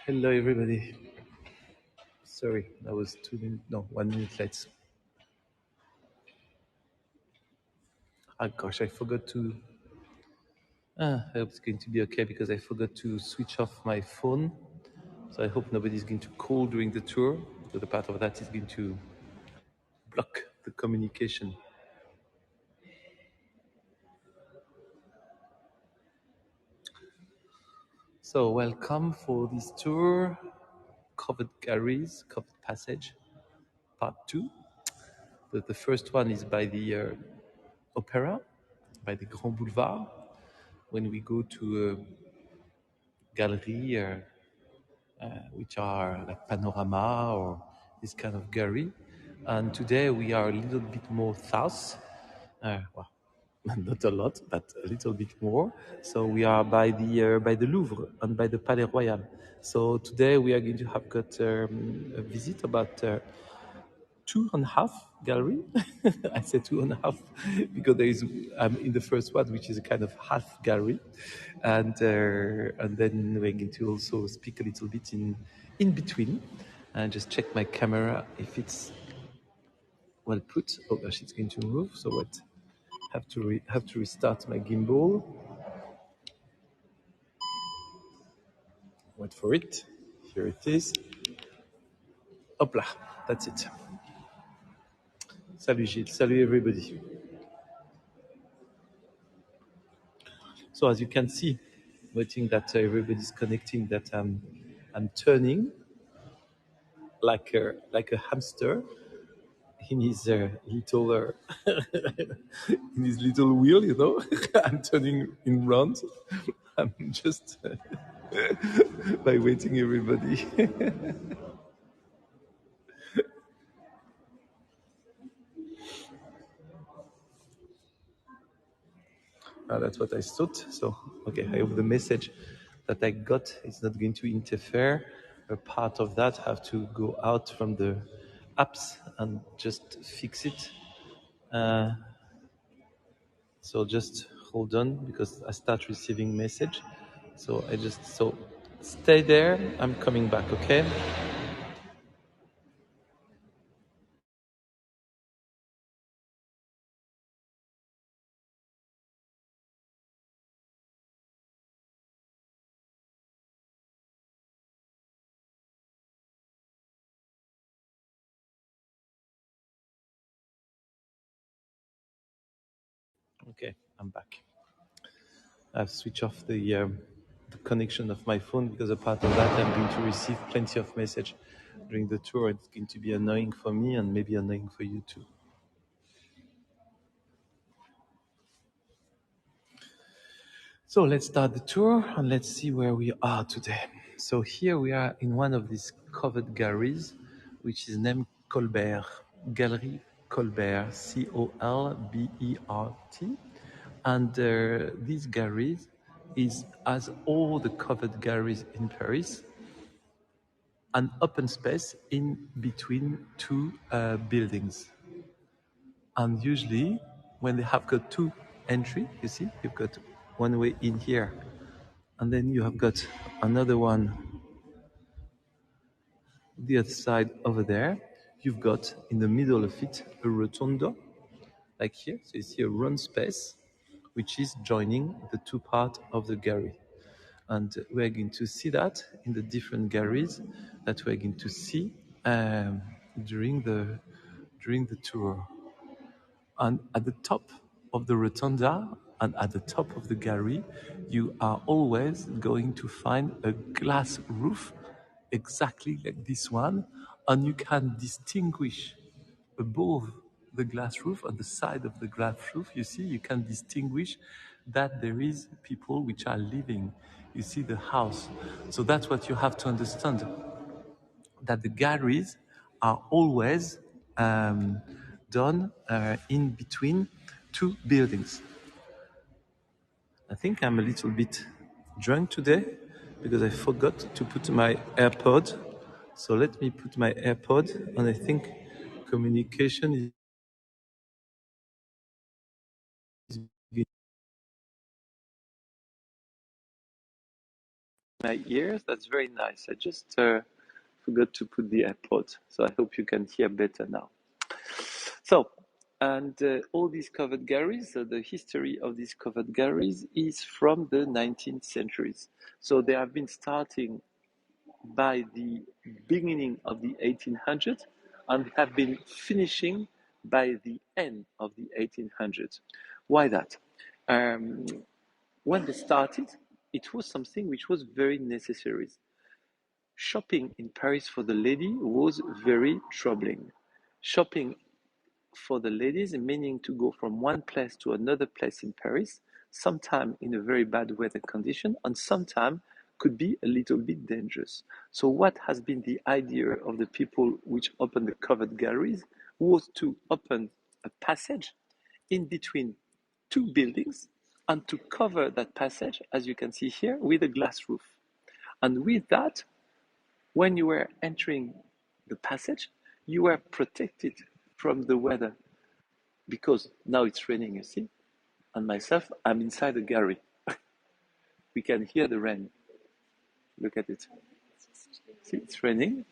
Hello, everybody. Sorry, I was 1 minute late. Oh gosh, I forgot to. I hope it's going to be okay because I forgot to switch off my phone. So I hope nobody's going to call during the tour. So the part of that is going to block the communication. So welcome for this tour, covered galleries, covered passage, part 2. The first one is by the opera, by the Grand Boulevard. When we go to a gallery which are like panorama or this kind of gallery. And today we are a little bit more south. Well, not a lot, but a little bit more. So we are by the Louvre and by the Palais Royal. So today we are going to have got a visit about 2.5 gallery. I say 2.5 because there is I'm in the first one, which is a kind of half gallery, and then we're going to also speak a little bit in between, and just check my camera if it's well put. Oh gosh, it's going to move. So what? Have to restart my gimbal. Wait for it. Here it is. Hopla, that's it. Salut Gilles. Salut everybody. So as you can see, waiting that everybody's connecting, that I'm turning like a hamster in his little in his little wheel, you know. I'm turning in round. I'm just by waiting everybody. That's what I thought. So okay, I hope the message that I got is not going to interfere. A part of that have to go out from the apps and just fix it. So just hold on because I start receiving message. So stay there. I'm coming back, okay? Okay, I'm back. I've switched off the connection of my phone because a part of that I'm going to receive plenty of message during the tour. It's going to be annoying for me and maybe annoying for you too. So let's start the tour and let's see where we are today. So here we are in one of these covered galleries, which is named Colbert, Galerie Colbert, Colbert. And these galleries is, as all the covered galleries in Paris, an open space in between two buildings. And usually, when they have got two entry, you see, you've got one way in here, and then you have got another one the other side over there. You've got in the middle of it a rotondo, like here. So you see a round space, which is joining the two parts of the gallery. And we're going to see that in the different galleries that we're going to see during the tour. And at the top of the rotunda and at the top of the gallery, you are always going to find a glass roof exactly like this one, and you can distinguish above the glass roof, on the side of the glass roof, you see, you can distinguish that there is people which are living. You see the house. So that's what you have to understand, that the galleries are always done in between two buildings. I think I'm a little bit drunk today because I forgot to put my AirPod. So let me put my AirPod, and I think communication is my ears. That's very nice. I just forgot to put the AirPod, so I hope you can hear better now. So, and all these covered galleries, the history of these covered galleries is from the 19th centuries. So they have been starting by the beginning of the 1800s and have been finishing by the end of the 1800s. Why that? Um, when they started, it was something which was very necessary. Shopping in Paris for the lady was very troubling. Shopping for the ladies, meaning to go from one place to another place in Paris, sometime in a very bad weather condition, and sometime could be a little bit dangerous. So what has been the idea of the people which opened the covered galleries was to open a passage in between two buildings and to cover that passage, as you can see here, with a glass roof. And with that, when you were entering the passage, you were protected from the weather because now it's raining, you see, and myself, I'm inside the gallery. We can hear the rain. Look at it. See, it's raining,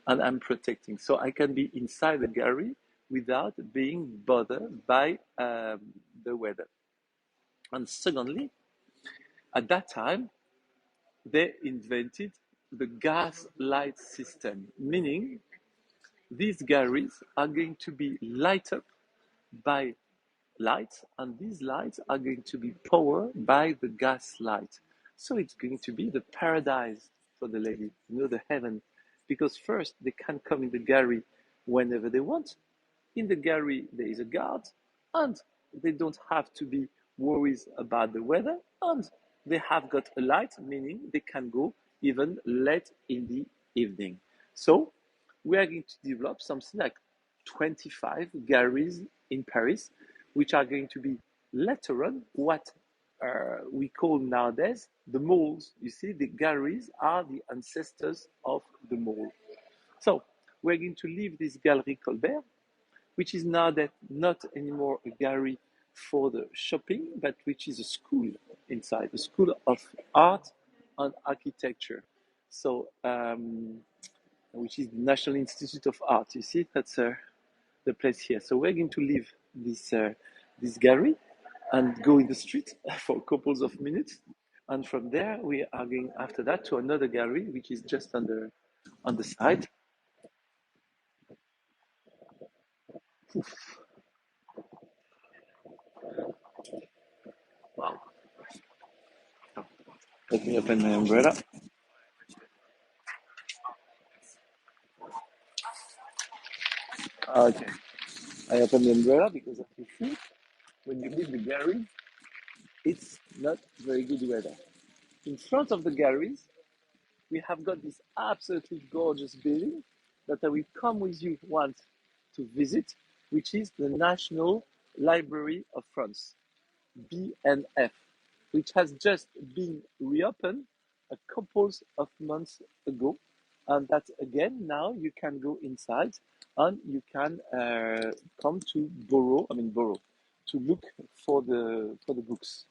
and I'm protecting. So I can be inside the gallery without being bothered by the weather. And secondly, at that time, they invented the gas light system, meaning these galleries are going to be lit up by lights, and these lights are going to be powered by the gas light. So it's going to be the paradise for the lady, the heaven. Because first, they can come in the gallery whenever they want. In the gallery, there is a guard, and they don't have to be worried about the weather, and they have got a light, meaning they can go even late in the evening. So we are going to develop something like 25 galleries in Paris, which are going to be later on what we call nowadays the malls. You see, the galleries are the ancestors of the mall. So we're going to leave this Galerie Colbert, which is now that not anymore a gallery for the shopping, but which is a school inside, a school of art and architecture. So, which is the National Institute of Art. You see, that's the place here. So we're going to leave this gallery and go in the street for a couple of minutes, and from there we are going after that to another gallery, which is just on the side. Oof. Wow. Let me open my umbrella. Okay. I open the umbrella because as you see, when you leave the gallery, it's not very good weather. In front of the galleries, we have got this absolutely gorgeous building that I will come with you once to visit, which is the National Library of France, BNF, which has just been reopened a couple of months ago. And that again, now you can go inside and you can come to borrow, to look for the books.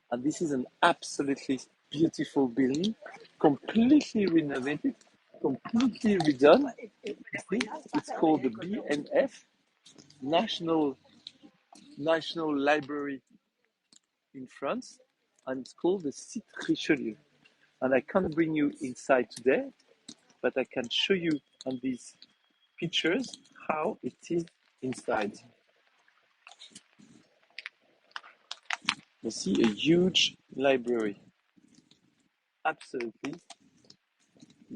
And this is an absolutely beautiful building, completely renovated, completely redone. I think it's called the BNF, National Library in France, and it's called the Site Richelieu. And I can't bring you inside today, but I can show you on these pictures how it is inside. You see a huge library, absolutely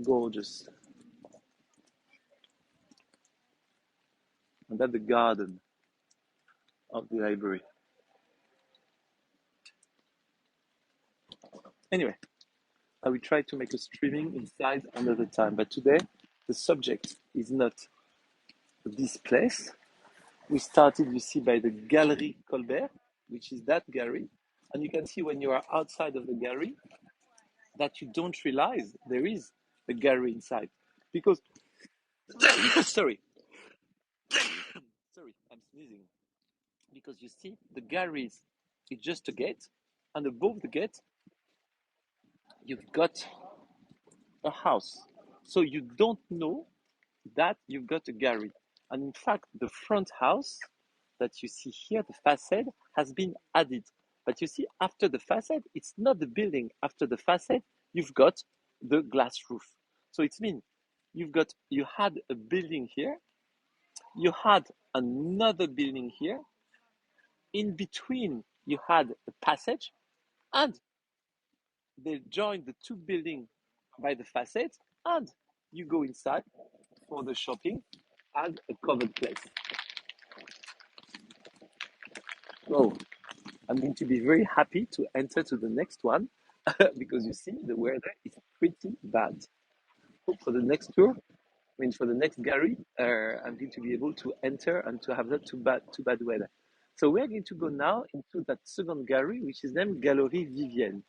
gorgeous. And that's the garden of the library. Anyway, I will try to make a streaming inside another time, but today the subject is not this place. We started, you see, by the Galerie Colbert, which is that gallery. And you can see when you are outside of the gallery that you don't realize there is a gallery inside. Because, sorry, sorry, I'm sneezing. Because you see, the galleries is just a gate, and above the gate, you've got a house. So you don't know that you've got a gallery. And in fact, the front house that you see here, the facade, has been added. But you see, after the facade, it's not the building. After the facade, you've got the glass roof. So it means you had a building here, you had another building here, in between you had a passage, and they join the two buildings by the facade, and you go inside for the shopping as a covered place. So I'm going to be very happy to enter to the next one because you see the weather is pretty bad. Hope for the next tour, for the next gallery, I'm going to be able to enter and to have not too bad weather. So we're going to go now into that second gallery, which is named Galerie Vivienne.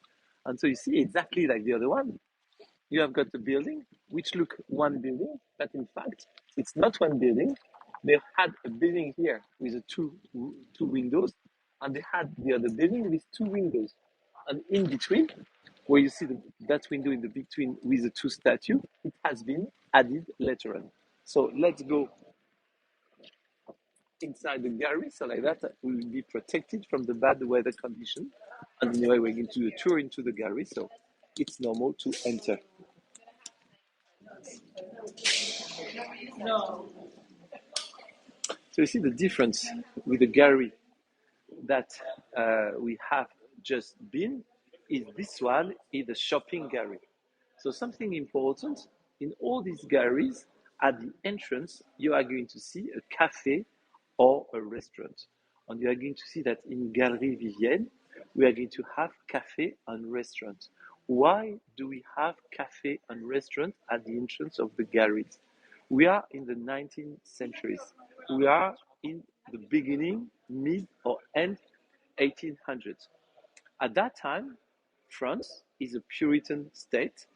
And so you see exactly like the other one, you have got the building, which look one building, but in fact, it's not one building. They had a building here with two windows, and they had the other building with two windows. And in between, where you see that window in the between with the two statues, it has been added later on. So let's go inside the gallery, so like that we will be protected from the bad weather condition. And anyway, we're going to do a tour into the gallery, so it's normal to enter. So you see the difference with the gallery that we have just been is this one is the shopping gallery. So something important in all these galleries, at the entrance, you are going to see a cafe or a restaurant. And you are going to see that in Galerie Vivienne, we are going to have cafe and restaurant. Why do we have cafe and restaurant at the entrance of the galleries? We are in the 19th centuries. We are in the beginning, mid or end 1800s. At that time, France is a Puritan state,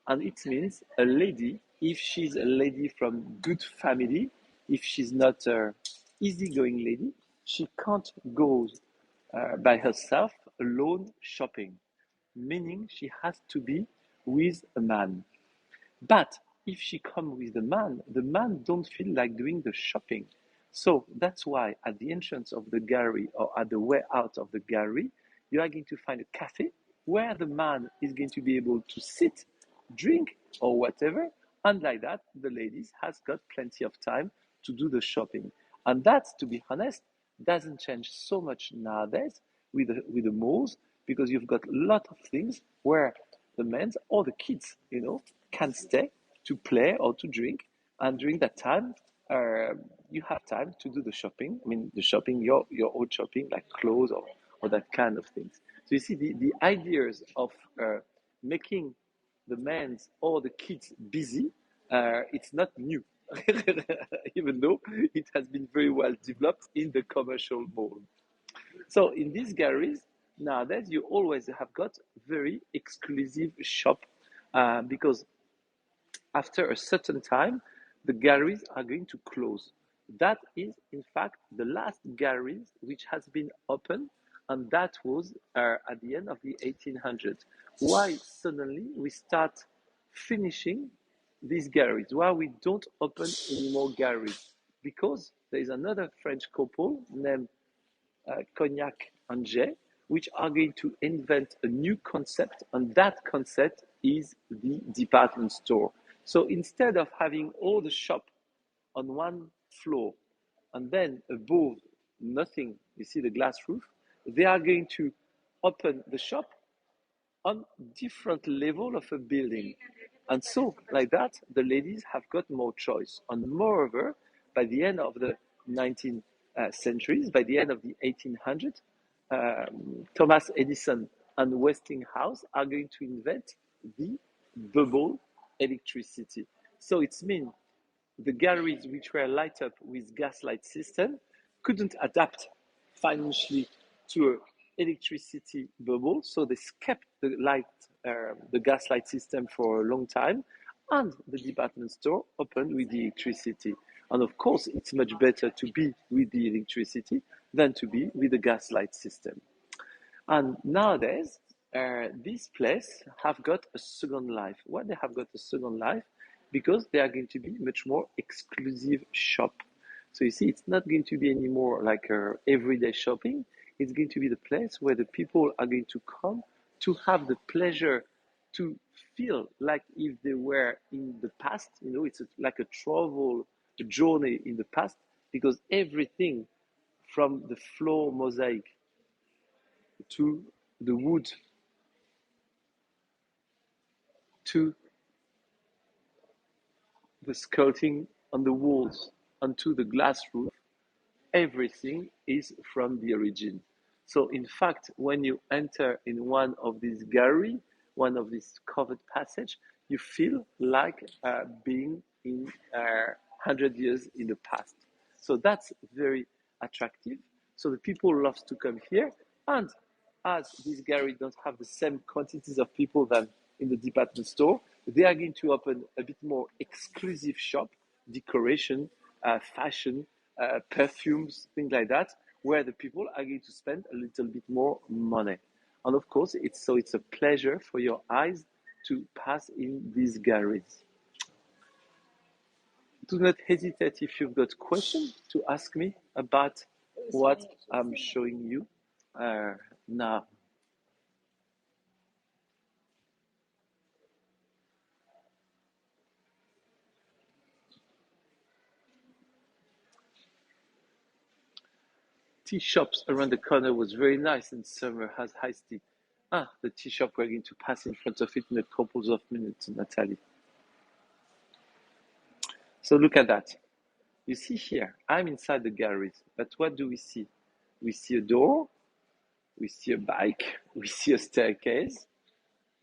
and it means a lady, if she's a lady from good family, if she's not an easygoing lady, she can't go by herself alone shopping, meaning she has to be with a man. But if she come with the man don't feel like doing the shopping. So that's why at the entrance of the gallery or at the way out of the gallery, you are going to find a cafe where the man is going to be able to sit, drink, or whatever. And like that, the ladies has got plenty of time to do the shopping. And that, to be honest, doesn't change so much nowadays with the malls because you've got a lot of things where the men or the kids, can stay to play or to drink. And during that time, you have time to do the shopping. I mean, the shopping, your own shopping, like clothes or that kind of things. So you see, the ideas of making the men or the kids busy, it's not new, even though it has been very well developed in the commercial mall. So in these galleries, nowadays, you always have got very exclusive shop because after a certain time, the galleries are going to close. That is, in fact, the last galleries which has been open, and that was at the end of the 1800s. Why suddenly we start finishing these galleries? Why we don't open any more galleries? Because there is another French couple named Cognac and J, which are going to invent a new concept, and that concept is the department store. So instead of having all the shop on one floor and then above nothing, you see the glass roof, they are going to open the shop on different level of a building. And so, like that, the ladies have got more choice. And moreover, by the end of the 19th centuries, by the end of the 1800s, Thomas Edison and Westinghouse are going to invent the bubble electricity. So it means the galleries which were light up with gaslight system couldn't adapt financially to an electricity bubble, so they kept the gaslight system for a long time, and the department store opened with the electricity. And of course, it's much better to be with the electricity than to be with the gaslight system. And nowadays, this place have got a second life. Why they have got a second life? Because they are going to be much more exclusive shop. So you see, it's not going to be anymore like everyday shopping. It's going to be the place where the people are going to come to have the pleasure to feel like if they were in the past. You know, it's like a travel a journey in the past because everything from the floor mosaic to the wood to the sculpting on the walls onto the glass roof, everything is from the origin. So in fact, when you enter in one of these gallery, one of these covered passage, you feel like being in 100 years in the past. So that's very attractive. So the people love to come here, and as this gallery don't have the same quantities of people than in the department store, they are going to open a bit more exclusive shop, decoration, fashion, perfumes, things like that, where the people are going to spend a little bit more money. And of course, it's a pleasure for your eyes to pass in these galleries. Do not hesitate if you've got questions to ask me about what I'm showing you now. Tea shops around the corner was very nice in summer, has high tea. Ah, the tea shop, we're going to pass in front of it in a couple of minutes, Natalie. So look at that. You see here, I'm inside the galleries, but what do we see? We see a door, we see a bike, we see a staircase,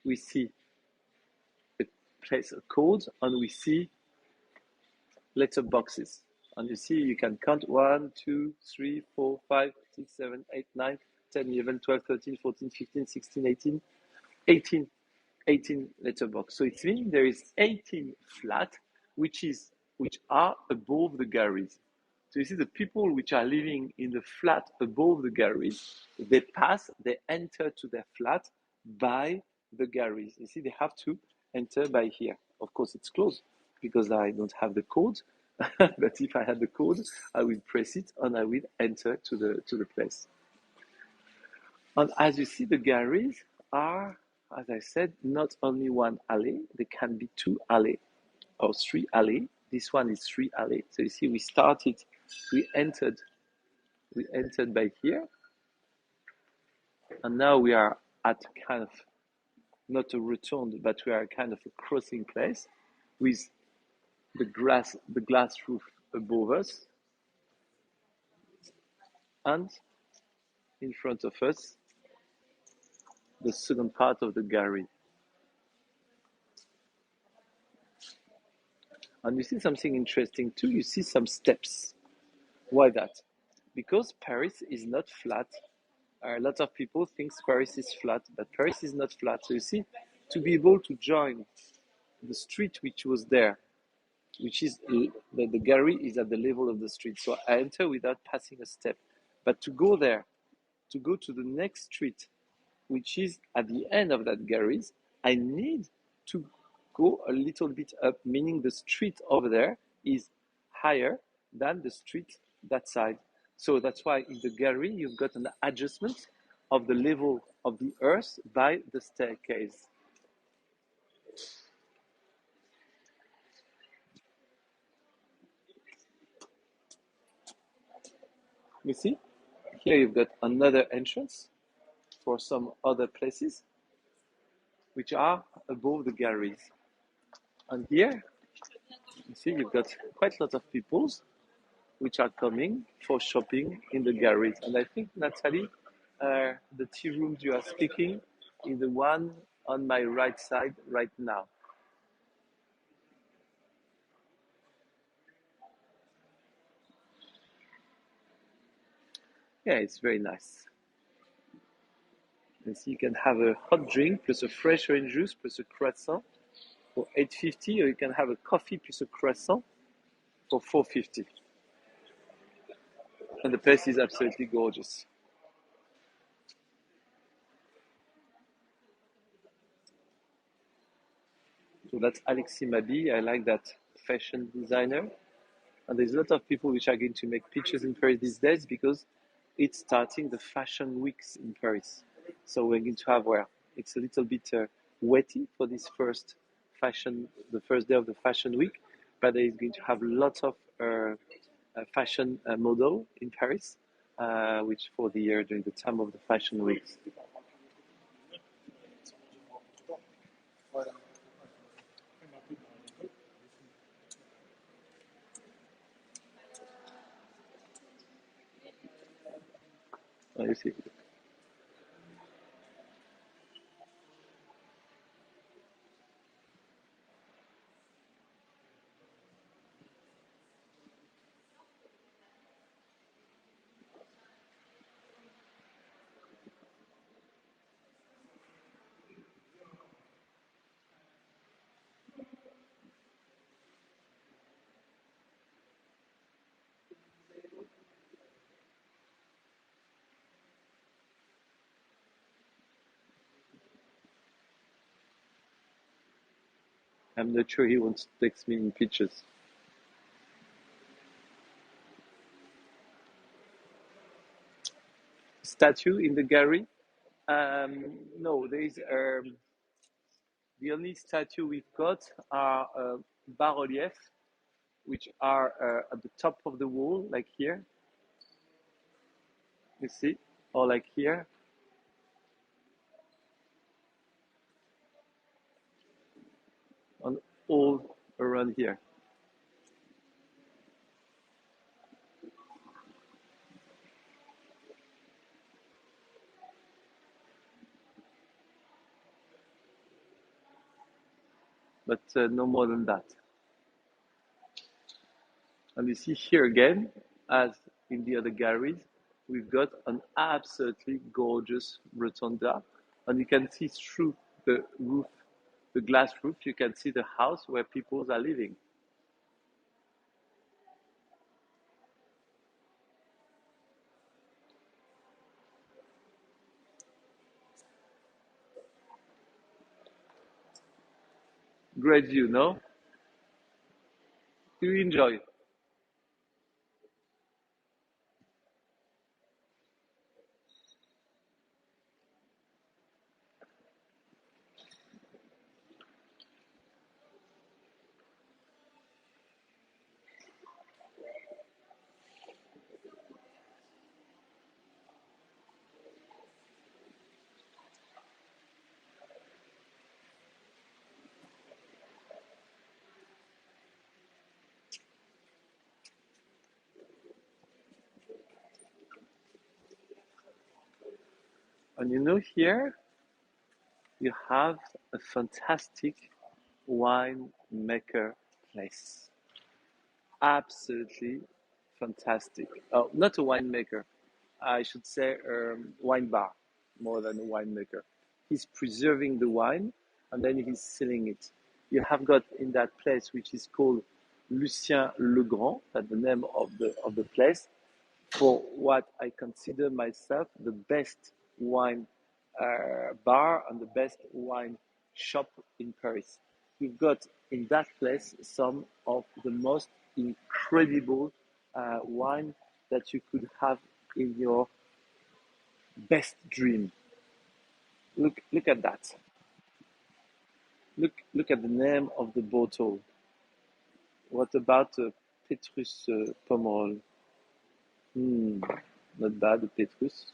we see a place, a code, and we see letter boxes. And you see, you can count 1, 2, 3, 4, 5, 6, 7, 8, 9, 10, 11, 12, 13, 14, 15, 16, 18, 18, 18 letterbox. So it means there is 18 flat, which are above the galleries. So you see the people which are living in the flat above the galleries, they enter to their flat by the galleries. You see, they have to enter by here. Of course, it's closed because I don't have the code. But if I had the code, I will press it and I will enter to the place. And as you see, the galleries are, as I said, not only one alley. They can be two alley or three alley. This one is three alley. So you see, we entered by here, and now we are at kind of not a rotund, but we are kind of a crossing place with the glass roof above us, and in front of us, the second part of the gallery. And you see something interesting too. You see some steps. Why that? Because Paris is not flat. A lot of people think Paris is flat, but Paris is not flat. So you see, to be able to join the street which was there, which is the gallery is at the level of the street. So I enter without passing a step. But to go there, to go to the next street, which is at the end of that gallery, I need to go a little bit up, meaning the street over there is higher than the street that side. So that's why in the gallery, you've got an adjustment of the level of the earth by the staircase. You see, here you've got another entrance for some other places, which are above the galleries. And here, you see, you've got quite a lot of people which are coming for shopping in the galleries. And I think, Natalie, the tea rooms you are speaking is the one on my right side right now. Yeah, it's very nice. And so you can have a hot drink plus a fresh orange juice plus a croissant for $8.50, or you can have a coffee plus a croissant for $4.50. And the place is absolutely gorgeous. So that's Alexis Mabi. I like that fashion designer. And there's a lot of people which are going to make pictures in Paris these days because it's starting the fashion weeks in Paris. So we're going to have where it's a little bit wetty for this the first day of the fashion week, but there is going to have lots of fashion model in Paris, which for the year during the time of the fashion weeks. You see. I'm not sure he wants to text me in pictures. Statue in the gallery? No, there is the only statue we've got are bas-reliefs, which are at the top of the wall, like here. You see, or like here, on all around here. But no more than that. And you see here again, as in the other galleries, we've got an absolutely gorgeous rotunda, and you can see through the roof, the glass roof, you can see the house where people are living. Great view, no? Do you enjoy? And you know, here you have a fantastic wine maker place. Absolutely fantastic. Oh, not a winemaker. I should say wine bar more than a winemaker. He's preserving the wine and then he's selling it. You have got in that place which is called Lucien Le Grand, that's the name of the place, for what I consider myself the best wine bar and the best wine shop in Paris. You've got in that place some of the most incredible wine that you could have in your best dream. Look at that. Look at the name of the bottle. What about Petrus Pomerol? Not bad, Petrus.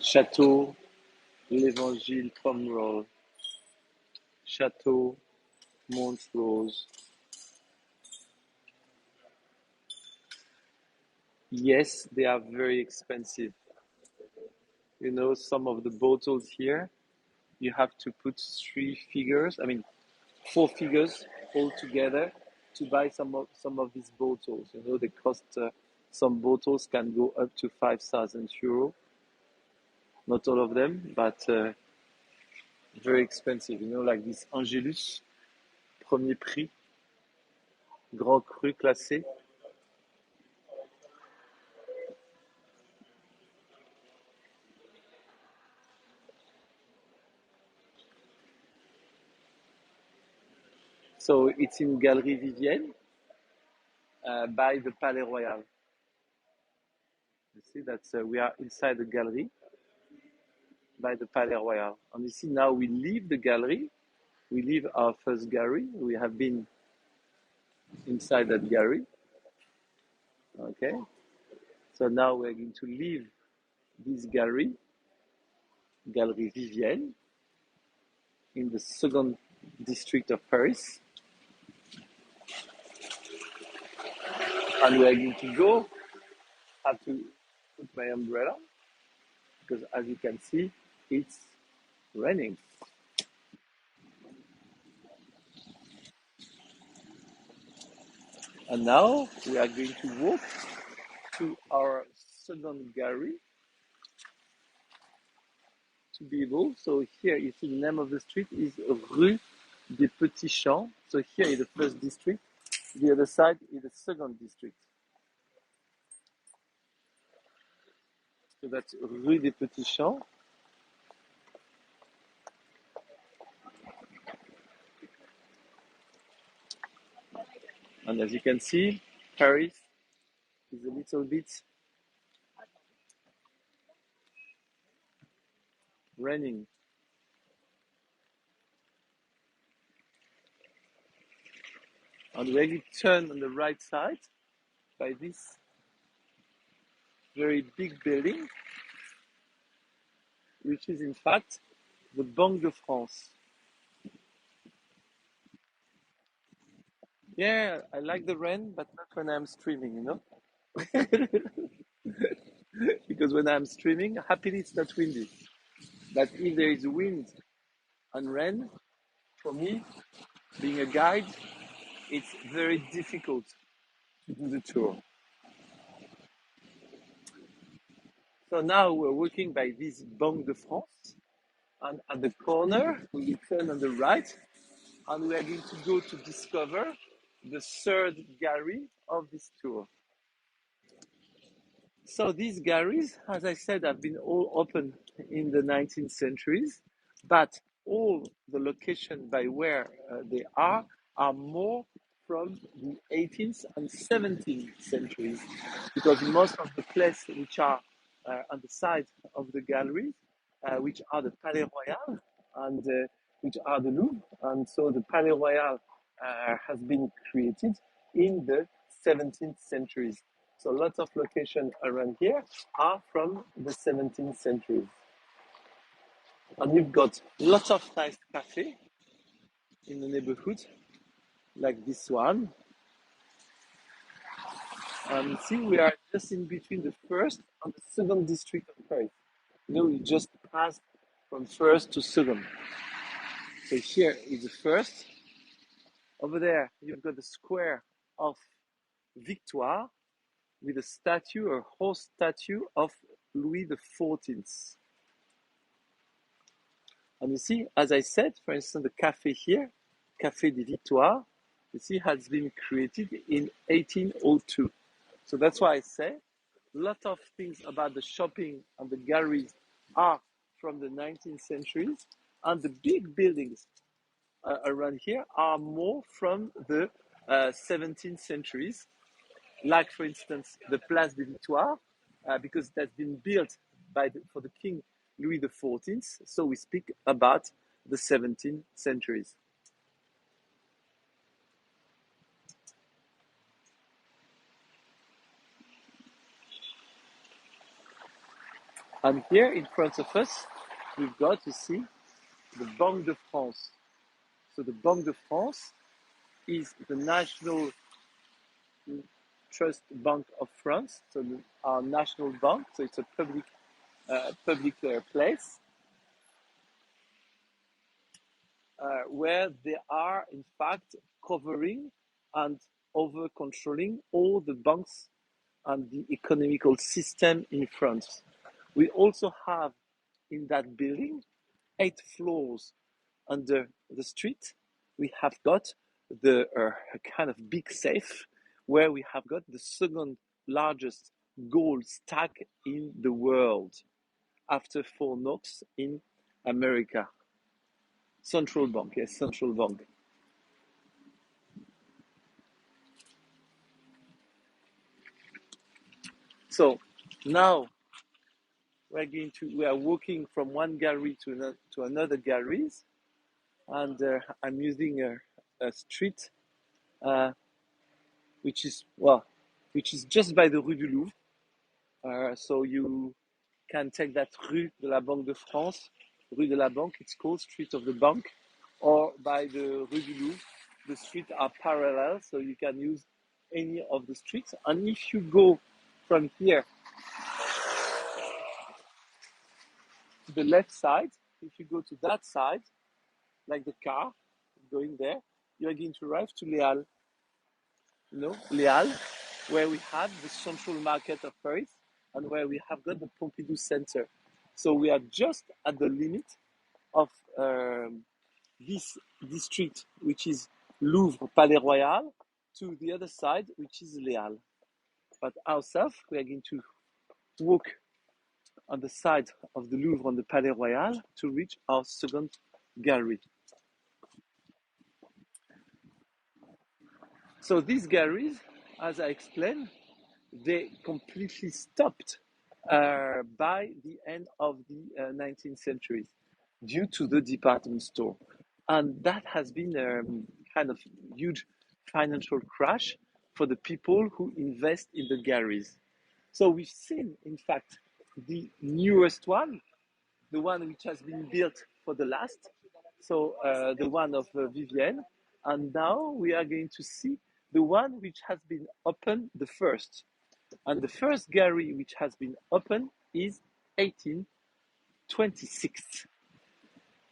Château l'Évangile Pomerol. Château Montrose. Yes, they are very expensive. You know, some of the bottles here, you have to put four figures all together to buy some of these bottles. You know, they cost, some bottles can go up to 5,000 euro. Not all of them, but very expensive. You know, like this Angelus, premier prix, grand cru classé. So it's in Galerie Vivienne by the Palais Royal. You see that we are inside the gallery by the Palais Royal. And you see now we leave the gallery. We leave our first gallery. We have been inside that gallery. Okay. So now we're going to leave this gallery, Galerie Vivienne, in the second district of Paris. And we're going to go. I have to put my umbrella because as you can see, it's raining. And now we are going to walk to our second gallery to be able. So here you see the name of the street is Rue des Petits Champs. So here is the first district. The other side is the second district. So that's Rue des Petits Champs. And as you can see, Paris is a little bit raining. And when you turn on the right side by this very big building, which is in fact the Banque de France. Yeah, I like the rain, but not when I'm streaming, you know? Because when I'm streaming, happily it's not windy. But if there is wind and rain, for me, being a guide, it's very difficult to do the tour. So now we're walking by this Banque de France, and at the corner, we will turn on the right, and we are going to go to discover the third gallery of this tour. So these galleries, as I said, have been all open in the 19th centuries, but all the location by where they are more from the 18th and 17th centuries, because most of the places which are on the side of the galleries, which are the Palais Royal and which are the Louvre, and so the Palais Royal has been created in the 17th centuries. So lots of locations around here are from the 17th century. And you've got lots of nice cafes in the neighborhood, like this one. And see, we are just in between the first and the second district of Paris. You know, we just passed from first to second. So here is the first. Over there, you've got the square of Victoire with a statue, a horse statue of Louis XIV. And you see, as I said, for instance, the cafe here, Café des Victoires, you see, has been created in 1802. So that's why I say a lot of things about the shopping and the galleries are from the 19th centuries, and the big buildings around here are more from the 17th centuries, like, for instance, the Place des Victoires, because that's been built for the King Louis XIV, so we speak about the 17th centuries. And here in front of us, we've got, you see, the Banque de France. So the Banque de France is the national trust bank of France, so our national bank, so it's a public place where they are in fact covering and over controlling all the banks and the economical system in France. We also have in that building 8 floors under the street. We have got the kind of big safe where we have got the second largest gold stack in the world after Fort Knox in America. Central bank, yes, central bank. So now we are walking from one gallery to another galleries, and I'm using a street which is just by the Rue du Louvre. So you can take that Rue de la Banque de France, Rue de la Banque, it's called Street of the Bank, or by the Rue du Louvre. The streets are parallel, so you can use any of the streets. And if you go from here to the left side, if you go to that side, like the car going there, you are going to arrive to Les Halles. Les Halles, where we have the central market of Paris and where we have got the Pompidou Center. So we are just at the limit of this district, which is Louvre, Palais Royal, to the other side, which is Les Halles. But ourselves, we are going to walk on the side of the Louvre on the Palais Royal to reach our second gallery. So these galleries, as I explained, they completely stopped by the end of the 19th century due to the department store. And that has been a kind of huge financial crash for the people who invest in the galleries. So we've seen, in fact, the newest one, the one which has been built for the last, so the one of Vivienne. And now we are going to see the one which has been opened the first. And the first gallery which has been opened is 1826.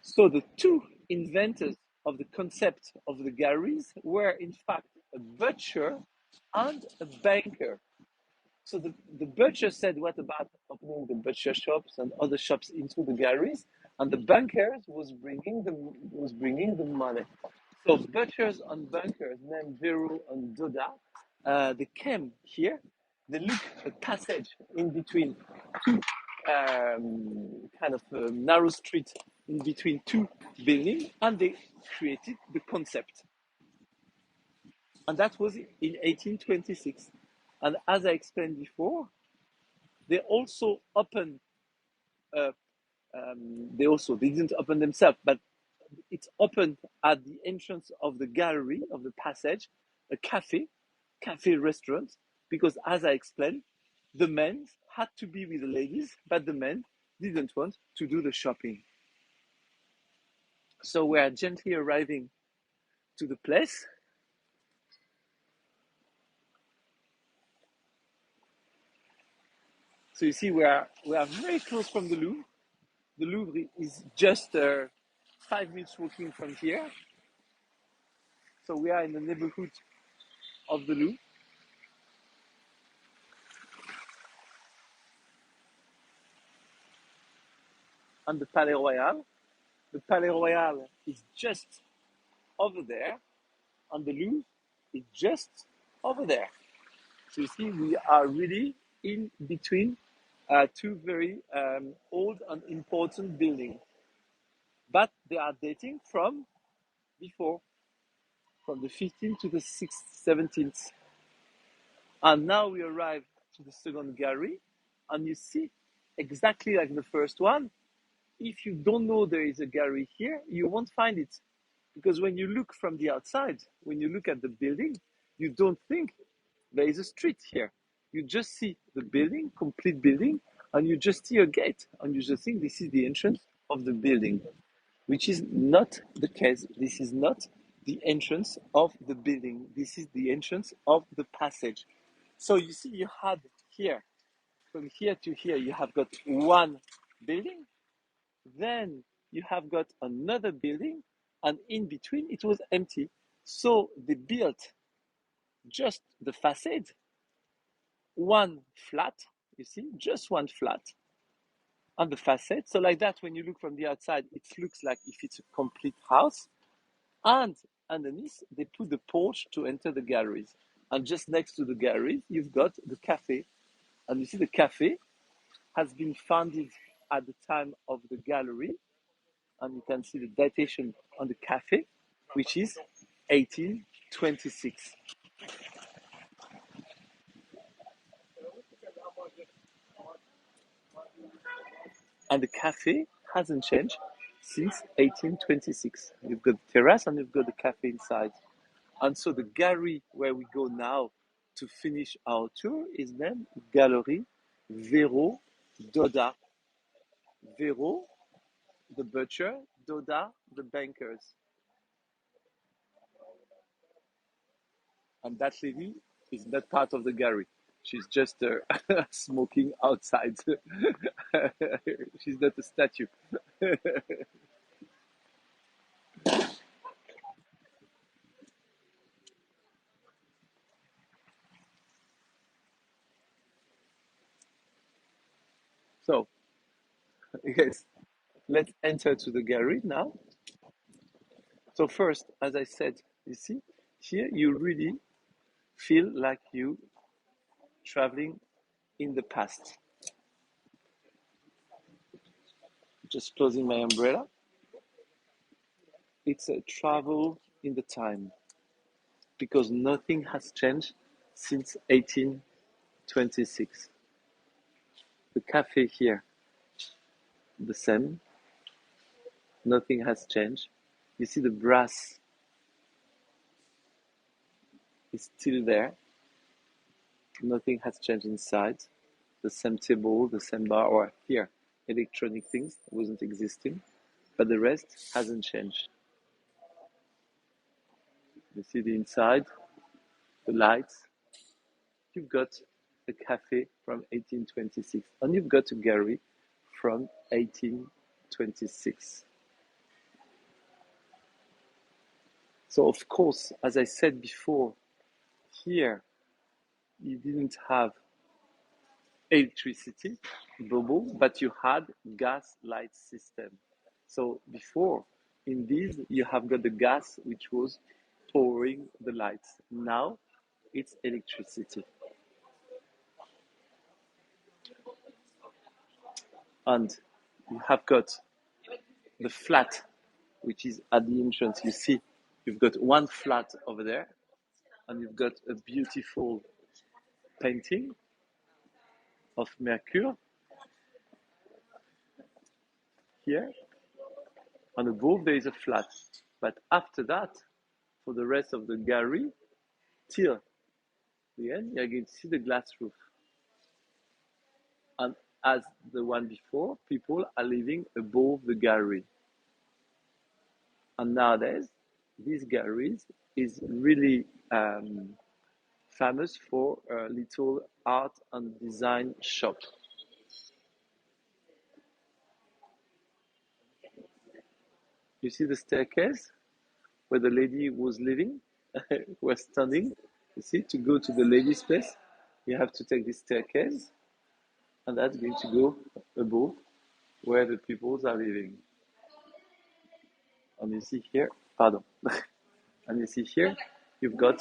So the two inventors of the concept of the galleries were in fact a butcher and a banker. So the butcher said, what about opening the butcher shops and other shops into the galleries? And the bankers was bringing the money. So butchers and bankers named Véro and dodat, they came here. They looked a passage in between two kind of narrow street in between two buildings, and they created the concept. And that was in 1826. And as I explained before, they also opened. They didn't open themselves, but it's opened at the entrance of the gallery of the passage, a cafe restaurant, because as I explained, the men had to be with the ladies, but the men didn't want to do the shopping. So we are gently arriving to the place. So you see, we are very close from the Louvre. The Louvre is just 5 minutes walking from here. So we are in the neighborhood of the Louvre. And the Palais Royal. The Palais Royal is just over there, and the Louvre is just over there. So you see, we are really in between two very old and important buildings. But they are dating from before, from the 15th to the 17th. And now we arrive to the second gallery, and you see, exactly like the first one, if you don't know there is a gallery here, you won't find it. Because when you look from the outside, when you look at the building, you don't think there is a street here. You just see the building, complete building, and you just see a gate, and you just think this is the entrance of the building, which is not the case. This is not the entrance of the building. This is the entrance of the passage. So you see, you had here, from here to here, you have got one building, then you have got another building, and in between it was empty. So they built just the facade, one flat, you see, just one flat on the facade. So like that, when you look from the outside, it looks like if it's a complete house. And underneath, they put the porch to enter the galleries. And just next to the galleries, you've got the cafe. And you see the cafe has been founded at the time of the gallery. And you can see the datation on the cafe, which is 1826. And the cafe hasn't changed since 1826. You've got the terrace and you've got the cafe inside. And so the gallery where we go now to finish our tour is named Gallery Véro Dodat. Véro, the butcher, dodat, the bankers. And that lady is not part of the gallery. She's just smoking outside. She's not a statue. So, yes, let's enter to the gallery now. So first, as I said, you see, here you really feel like you traveling in the past. Just closing my umbrella. It's a travel in the time because nothing has changed since 1826. The cafe here, the same. Nothing has changed. You see the brass is still there. Nothing has changed inside. The same table, the same bar, or here, electronic things wasn't existing, but the rest hasn't changed. You see the inside, the lights. You've got a cafe from 1826, and you've got a gallery from 1826. So of course, as I said before, here you didn't have electricity bubble, but you had gas light system. So before, in these, you have got the gas which was pouring the lights. Now it's electricity. And you have got the flat, which is at the entrance. You see, you've got one flat over there, and you've got a beautiful painting of Mercure here, and above there is a flat. But after that, for the rest of the gallery, till the end, you're going to see the glass roof. And as the one before, people are living above the gallery. And nowadays, these galleries is really famous for a little art and design shop. You see the staircase where the lady was living, was standing. You see, to go to the ladies' place, you have to take this staircase, and that's going to go above where the peoples are living. And you see here, pardon, and you see here, you've got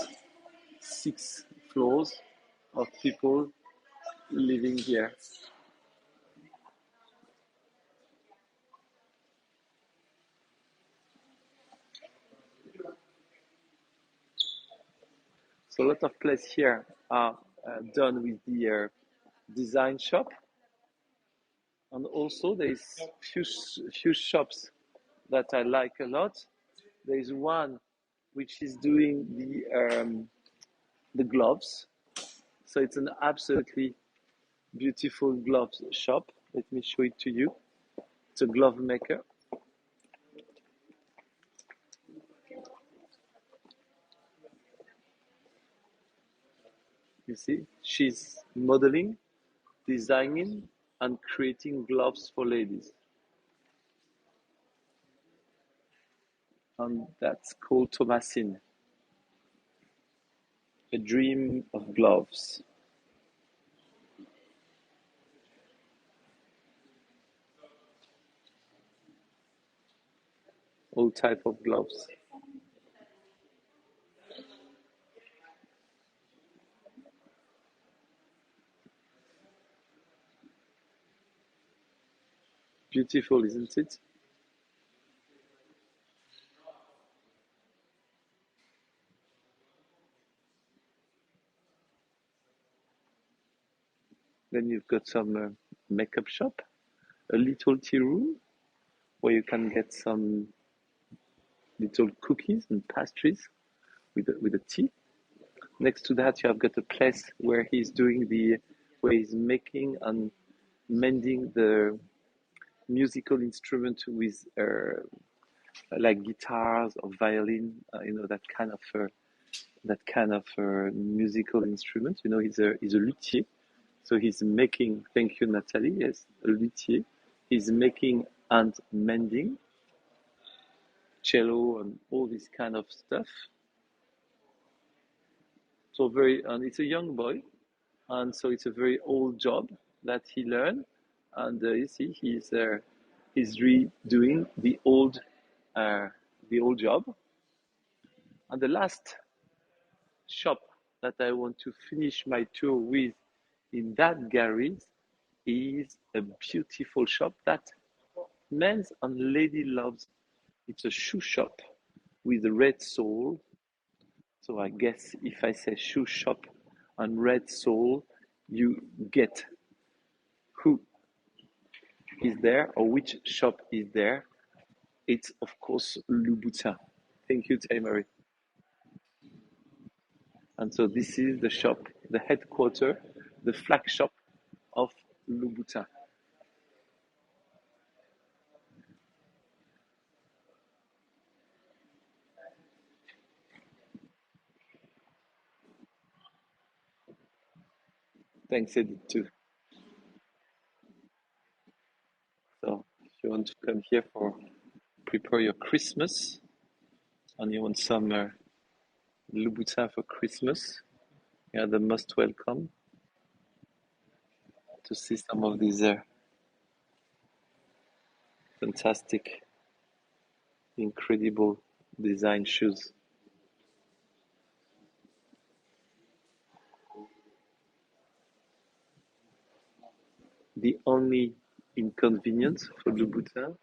6 floors of people living here. So a lot of places here are done with the design shop, and also there is few shops that I like a lot. There is one which is doing the gloves, so it's an absolutely beautiful gloves shop. Let me show it to you. It's a glove maker. You see, she's modeling, designing, and creating gloves for ladies. And that's called Thomasine, a dream of gloves. All type of gloves. Beautiful, isn't it? Then you've got some makeup shop, a little tea room where you can get some little cookies and pastries with the tea. Next to that, you have got a place where where he's making and mending the musical instrument with like guitars or violin, that kind of musical instrument. He's a luthier, so he's making. Thank you, Natalie. Yes, a luthier. He's making and mending cello and all this kind of stuff. So and it's a young boy, and so it's a very old job that he learned, and you see he's redoing the old job. And the last shop that I want to finish my tour with in that garage is a beautiful shop that men's and lady loves. It's a shoe shop with a red sole. So I guess if I say shoe shop and red sole, you get who is there or which shop is there. It's of course Louboutin. Thank you, Tamari. And so this is the shop, the headquarters, the flagship of Louboutin. Thanks, Edith, too. So if you want to come here for prepare your Christmas and you want some Louboutin for Christmas, you are the most welcome to see some of these fantastic, incredible design shoes. The only inconvenience for Louboutin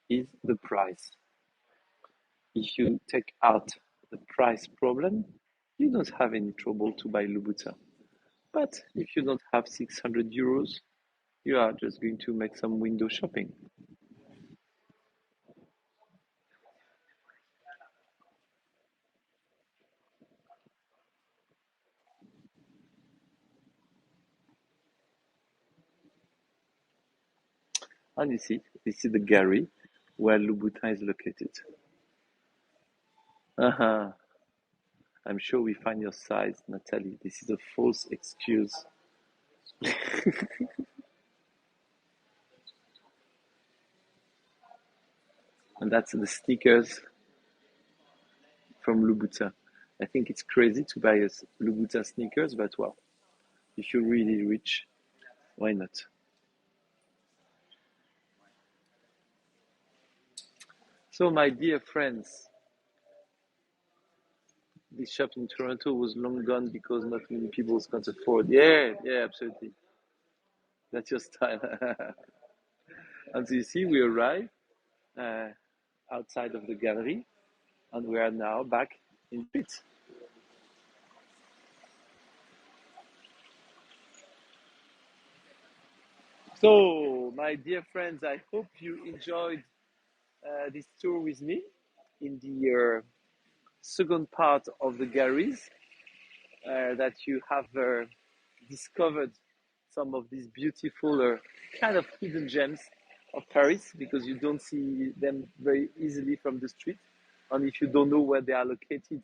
is the price. If you take out the price problem, you don't have any trouble to buy Louboutin. But if you don't have 600 euros, you are just going to make some window shopping. And you see, this is the gallery where Louboutin is located. Uh-huh. I'm sure we find your size, Natalie. This is a false excuse. And that's the sneakers from Louboutin. I think it's crazy to buy a Louboutin sneakers, but well, if you're really rich, why not? So, my dear friends, this shop in Toronto was long gone because not many people can't afford. Yeah, yeah, absolutely. That's your style. And so you see, we arrived uh, outside of the gallery, and we are now back in pit. So, my dear friends, I hope you enjoyed this tour with me in the second part of the galleries, that you have discovered some of these beautiful kind of hidden gems of Paris, because you don't see them very easily from the street. And if you don't know where they are located,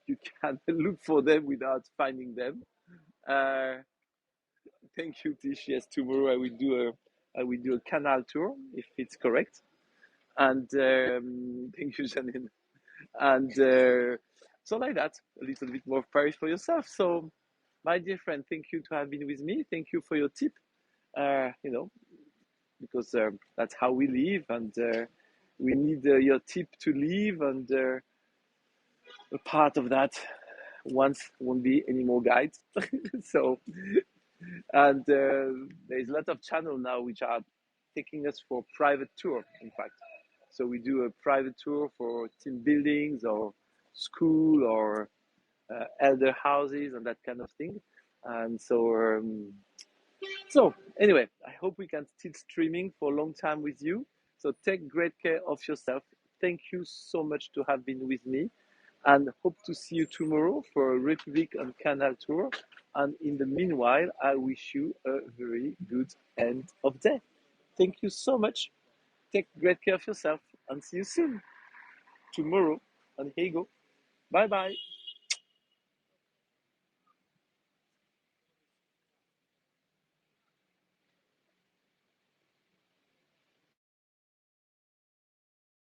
you can look for them without finding them. Uh, Thank you, Tish. Yes, tomorrow I will do a canal tour if it's correct. And thank you, Janine. And so like that, a little bit more of Paris for yourself. So, my dear friend, thank you to have been with me. Thank you for your tip. Because that's how we live, and we need your tip to live, and a part of that once won't be any more guides. So, and there's a lot of channels now which are taking us for private tour, in fact. So we do a private tour for team buildings or school or elder houses and that kind of thing. And so So anyway, I hope we can still streaming for a long time with you. So take great care of yourself. Thank you so much to have been with me, and hope to see you tomorrow for a Republic and Canal tour. And in the meanwhile, I wish you a very good end of day. Thank you so much. Take great care of yourself and see you soon tomorrow on Heygo. Bye bye.